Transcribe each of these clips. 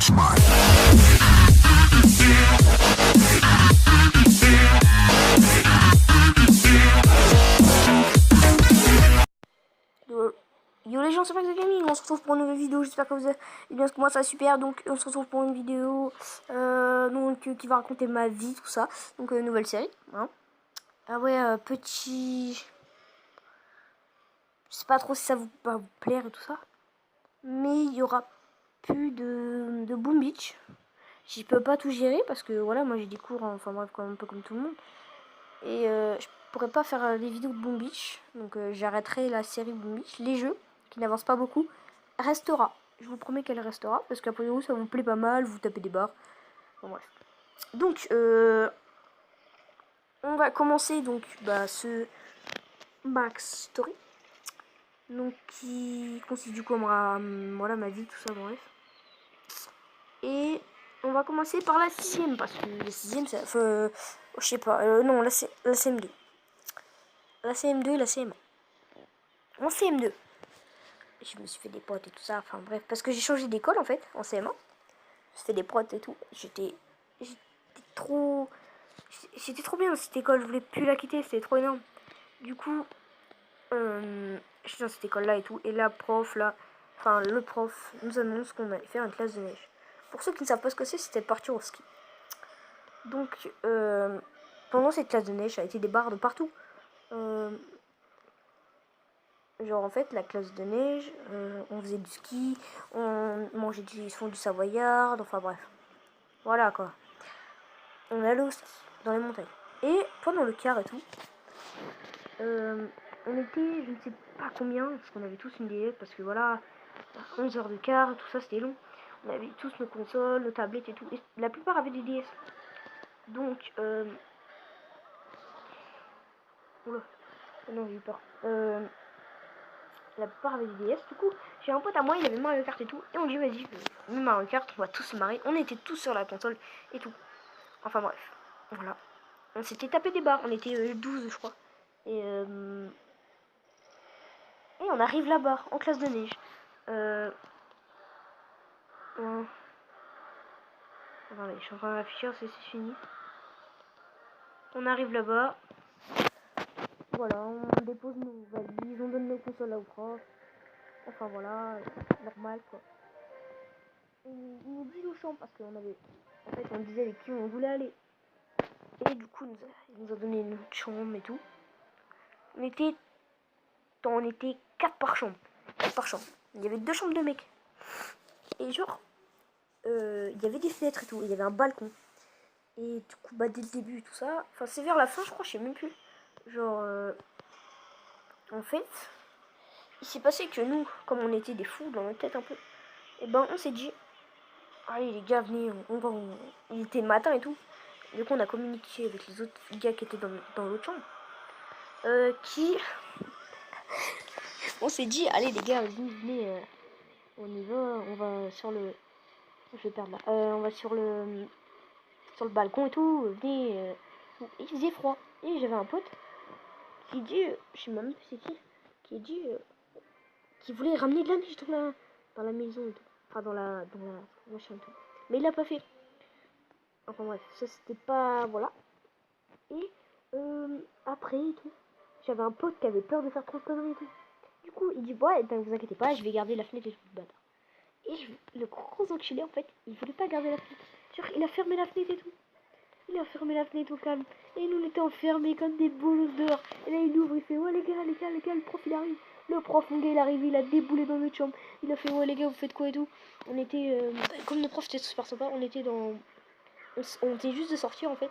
Flashback. Yo les gens, c'est Max de Gaming, on se retrouve pour une nouvelle vidéo, j'espère que vous avez bien, parce que moi ça va super, donc on se retrouve pour une vidéo qui va raconter ma vie, tout ça, donc nouvelle série, hein. Ah ouais, petit... Je sais pas trop si ça va vous plaire et tout ça, mais il y aura plus de Boom Beach. Je peux pas tout gérer parce que voilà, moi j'ai des cours, hein, enfin bref, un peu comme tout le monde, et je pourrais pas faire les vidéos de Boom Beach, donc j'arrêterai la série Boom Beach. Les jeux qui n'avancent pas beaucoup restera, je vous promets qu'elle restera, parce qu'après vous ça vous plaît pas mal, vous tapez des barres, bon bref. Donc on va commencer donc ce Max Story, donc qui consiste du coup à voilà, ma vie, tout ça, bref. Et on va commencer par la 6ème, parce que la 6ème c'est... je sais pas, non, la CM2. La CM2 et la CM1. En CM2, je me suis fait des potes et tout ça, enfin bref, parce que j'ai changé d'école en fait, en CM1. Je fais des potes et tout. J'étais trop bien dans cette école, je voulais plus la quitter, c'était trop énorme. Du coup, j'étais dans cette école là et tout, et la prof là, enfin le prof nous annonce qu'on allait faire une classe de neige. Pour ceux qui ne savent pas ce que c'est, c'était partir au ski. Donc pendant cette classe de neige, ça a été des barres de partout. Genre en fait la classe de neige, on faisait du ski, on mangeait du fondue savoyarde, enfin bref. Voilà quoi. On allait au ski dans les montagnes. Et pendant le quart et tout, on était, je ne sais pas combien, parce qu'on avait tous une DS, parce que voilà, 11 heures de quart, tout ça c'était long. On avait tous nos consoles, nos tablettes et tout. Et la plupart avaient des DS. Donc, oula, non j'ai eu peur. La plupart avaient des DS. Du coup, j'ai un pote à moi, il avait Mario Kart et tout. Et on dit, vas-y, Mario Kart, on va tous se marrer. On était tous sur la console et tout. Enfin bref, voilà. On s'était tapé des barres, on était 12 je crois. Et on arrive là-bas, en classe de neige. Attendez, je suis en train de réfléchir si c'est fini. On arrive là-bas. Voilà, on dépose nos valises, on donne nos consoles au prof. Enfin voilà, normal quoi. Et il nous dit au champ parce qu'on avait... En fait, on disait avec qui on voulait aller. Et du coup, il nous a donné une autre chambre et tout. On était 4 par chambre. 4 par chambre. Il y avait 2 chambres de mecs. Et genre, il y avait des fenêtres et tout. Il y avait un balcon. Et du coup, dès le début, tout ça. Enfin, c'est vers la fin, je crois, je sais même plus. Genre, en fait, il s'est passé que nous, comme on était des fous dans notre tête un peu, et ben on s'est dit, allez les gars, venez, il était matin et tout. Du coup, on a communiqué avec les autres gars qui étaient dans l'autre chambre. On s'est dit, allez les gars, venez, on y va, on va sur le... Je vais perdre là. On va sur le balcon et tout, venez. Il faisait froid. Et j'avais un pote qui dit, je sais même pas c'est qui dit qu'il voulait ramener de la neige dans la maison et tout. Enfin, dans la machin et tout. Mais il l'a pas fait. Enfin bref, ça c'était pas... Voilà. Et après et tout, j'avais un pote qui avait peur de faire trop de conneries et tout. Du coup, il dit, ouais, ben, vous inquiétez pas, je vais garder la fenêtre et tout, bâtard. Et le gros enculé, en fait, il voulait pas garder la fenêtre. Genre, il a fermé la fenêtre et tout. Il a fermé la fenêtre au calme. Et nous, on était enfermés comme des bolosses dehors. Et là, il ouvre, il fait, ouais, les gars, le prof, il arrive. Le prof, mon gars, il arrive, il a déboulé dans notre chambre. Il a fait, ouais, les gars, vous faites quoi et tout. On était, comme notre prof était super sympa, on était dans... On était juste de sortir, en fait.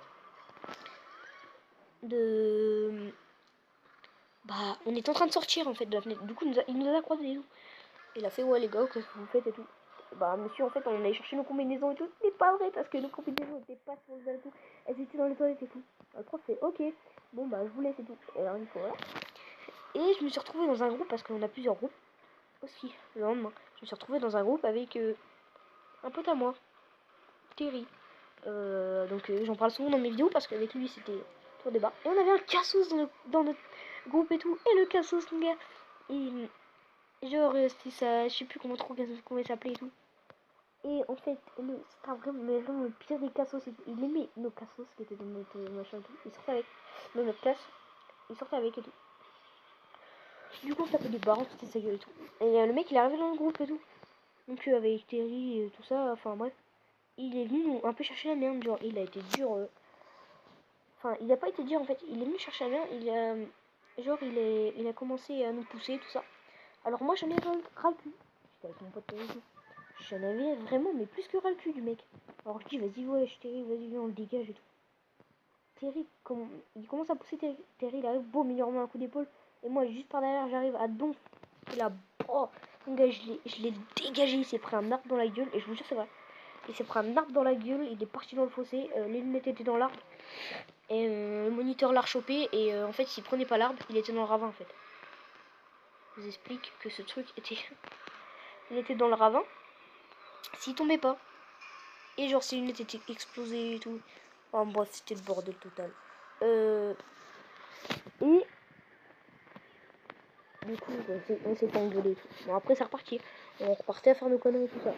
On était en train de sortir, en fait, de la fenêtre. Du coup, il nous a croisés et tout. Il a fait, ouais, les gars, qu'est-ce que vous faites et tout. Monsieur, en fait, on allait chercher nos combinaisons et tout. C'était pas vrai parce que nos combinaisons étaient pas sur le balcon. Elles étaient dans les toilettes et tout. Le prof fait, ok, bon, je vous laisse et tout. Et alors, il faut, voilà. Et je me suis retrouvée dans un groupe parce qu'on a plusieurs groupes aussi le lendemain. Je me suis retrouvée dans un groupe avec un pote à moi, Terry. Donc, j'en parle souvent dans mes vidéos parce qu'avec lui, c'était trop débat. Et on avait un cassos dans notre groupe et tout. Et le cassos, mon gars, genre, c'était ça, je sais plus comment il s'appelait et tout. Et en fait, c'était vraiment le pire des cassos. Il aimait nos cassos qui étaient dans notre machin et tout. Il sortait avec. Dans notre classe, il sortait avec et tout. Du coup, on tapait des barres, on foutait sa gueule et tout. Et le mec, il est arrivé dans le groupe et tout. Donc, avec Terry et tout ça, enfin bref. Il est venu un peu chercher la merde. Genre, il a été dur. Enfin, il a pas été dur en fait. Il est venu chercher la merde. Il a commencé à nous pousser, tout ça. Alors, moi, j'en ai ras le cul. J'étais avec mon pote Terry et tout. J'en avais vraiment, mais plus que ras le cul du mec. Alors, je dis, vas-y, ouais, Terry, vas-y, viens, on le dégage et tout. Terry, il commence à pousser Terry. Terry, il arrive, boum, il lui remet un coup d'épaule. Et moi, juste par derrière, j'arrive à donf. Et là, oh, mon gars, je l'ai dégagé. Il s'est pris un arbre dans la gueule. Et je vous jure, c'est vrai. Il s'est pris un arbre dans la gueule. Il est parti dans le fossé. Les lunettes étaient dans l'arbre. Et le moniteur l'a rechopé. Et en fait, s'il prenait pas l'arbre, il était dans le ravin en fait. Je vous explique que ce truc était. Il était dans le ravin. S'il tombait pas. Et genre, ses lunettes étaient explosées et tout. Enfin, bref, c'était le bordel total. Et du coup, on s'est engueulé. Bon, après, c'est reparti. On repartait à faire nos conneries et tout ça.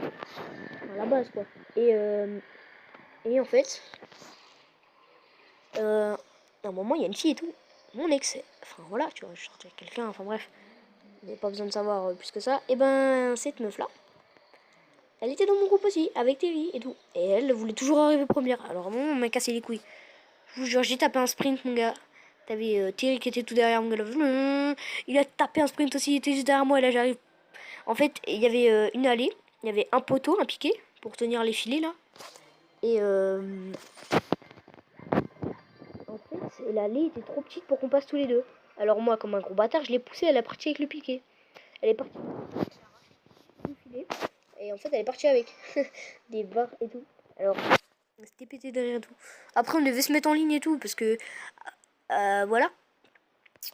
À la base, quoi. Et en fait, à un moment, il y a une fille et tout. Mon ex, enfin voilà, tu vois, je sortais avec quelqu'un, enfin bref. Vous n'avez pas besoin de savoir plus que ça. Et ben, cette meuf-là, elle était dans mon groupe aussi, avec Terry et tout. Et elle voulait toujours arriver première. Alors, moi, on m'a cassé les couilles. Je vous jure, j'ai tapé un sprint, mon gars. T'avais Terry qui était tout derrière mon gars. Il a tapé un sprint aussi, il était juste derrière moi. Et là, j'arrive. En fait, il y avait une allée. Il y avait un poteau, un piquet, pour tenir les filets, là. Et en fait, l'allée était trop petite pour qu'on passe tous les deux. Alors moi, comme un gros bâtard, je l'ai poussée, elle est partie avec le piquet. Elle est partie du filet. Et en fait, elle est partie avec des barres et tout. Alors, c'était pété derrière et tout. Après, on devait se mettre en ligne et tout, parce que, voilà,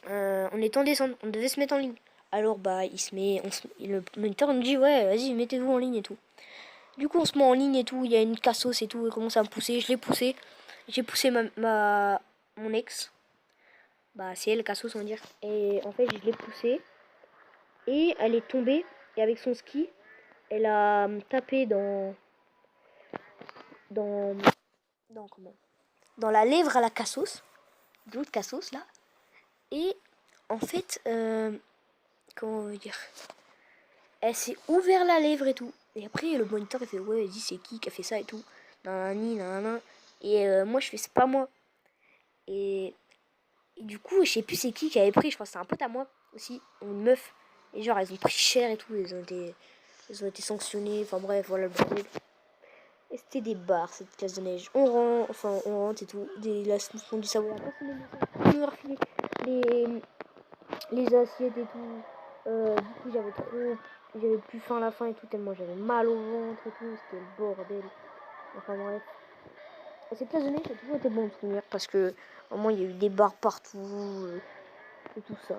on était en descente, on devait se mettre en ligne. Alors, bah, le moniteur nous dit, ouais, vas-y, mettez-vous en ligne et tout. Du coup, on se met en ligne et tout, il y a une cassos et tout, il commence à me pousser, je l'ai poussé. J'ai poussé mon ex. Bah, c'est elle, cassos, on va dire. Et en fait, je l'ai poussée. Et elle est tombée. Et avec son ski, elle a tapé dans, comment dans la lèvre à la cassos. D'autres cassos, là. Et en fait, comment on veut dire, elle s'est ouvert la lèvre et tout. Et après, le moniteur, il fait, ouais, vas-y, c'est qui a fait ça et tout. Nanani, nanana. Et moi, je fais, c'est pas moi. Et du coup, je sais plus c'est qui avait pris, je crois que c'est un pote à moi aussi, une meuf. Et genre, elles ont pris cher et tout, elles ont été sanctionnées, enfin bref, voilà le bordel. Et c'était des bars, cette classe de neige. On rentre et tout, là, nous font du savoir. Personne ne nous refilé les assiettes et tout. Du coup, j'avais plus faim à la fin et tout, tellement j'avais mal au ventre et tout, c'était le bordel. Enfin bref. Et cette classe de neige, ça a toujours été bon de souvenir, parce que au moins, il y a eu des bars partout. Et tout ça.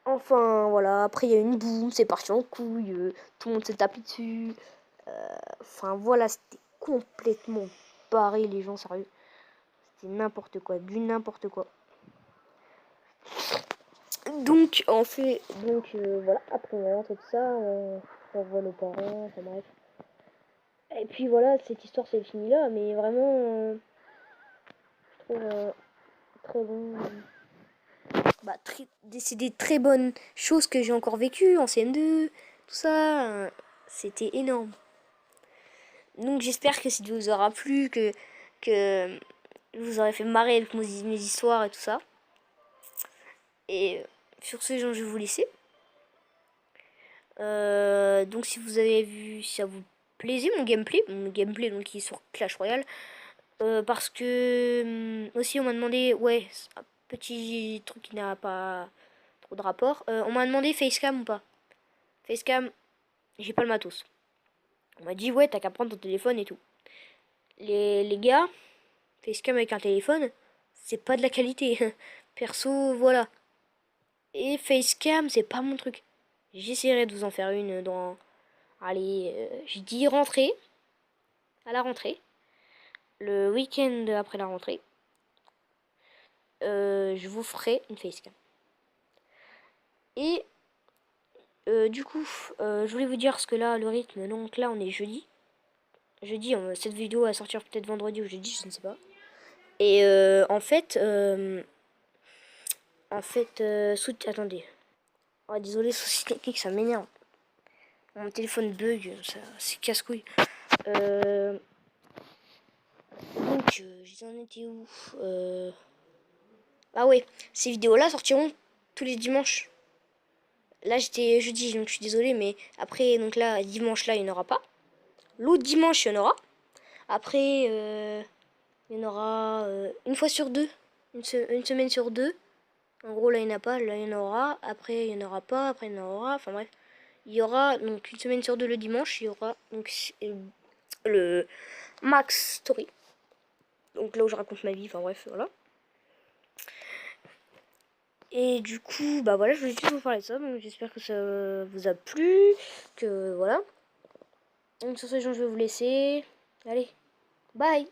Enfin, voilà. Après, il y a une boum, c'est parti en couille. Tout le monde s'est tapé dessus. Enfin, voilà, c'était complètement barré, les gens, sérieux. C'était n'importe quoi, du n'importe quoi. Donc, voilà. Après, on rentre et tout ça. On voit nos parents, enfin bref. Et puis voilà, cette histoire, c'est fini là. Mais vraiment, je trouve très bon. Bah, c'est des très bonnes choses que j'ai encore vécues en CM2, tout ça, c'était énorme. Donc j'espère que ça vous aura plu, que vous aurez fait marrer avec mes histoires et tout ça. Et sur ce, je vais vous laisser. Donc si vous avez vu, si ça vous plaisait mon gameplay donc qui est sur Clash Royale, parce que aussi on m'a demandé, ouais, un petit truc qui n'a pas trop de rapport, on m'a demandé facecam ou pas. Facecam, j'ai pas le matos. On m'a dit, ouais, t'as qu'à prendre ton téléphone et tout. Les gars, facecam avec un téléphone, c'est pas de la qualité. Perso, voilà. Et facecam, c'est pas mon truc. J'essaierai de vous en faire une dans... Allez, j'ai dit rentrer. À la rentrée. Le week-end après la rentrée. Je vous ferai une facecam. Et Du coup, je voulais vous dire parce que là, le rythme, donc là, on est jeudi. Jeudi, cette vidéo va sortir peut-être vendredi ou jeudi, je ne sais pas. Et attendez. Oh, désolé, souci technique, ça m'énerve. Mon téléphone bug, ça, c'est casse-couille. Donc, j'en étais où Ah ouais, ces vidéos-là sortiront tous les dimanches. Là, j'étais jeudi, donc je suis désolée, mais après, donc là, dimanche, là, il n'y en aura pas. L'autre dimanche, il y en aura. Après, il y en aura une fois sur deux. Une semaine sur deux. En gros, là, il n'y en a pas. Là, il y en aura. Après, il n'y en aura pas. Après, il y en aura. Enfin, bref. Il y aura donc une semaine sur deux le dimanche. Il y aura donc le Max Story. Donc là où je raconte ma vie. Enfin, bref, voilà. Et du coup, bah voilà, je voulais juste vous parler de ça. Donc j'espère que ça vous a plu. Que voilà. Donc sur ce, je vais vous laisser. Allez, bye!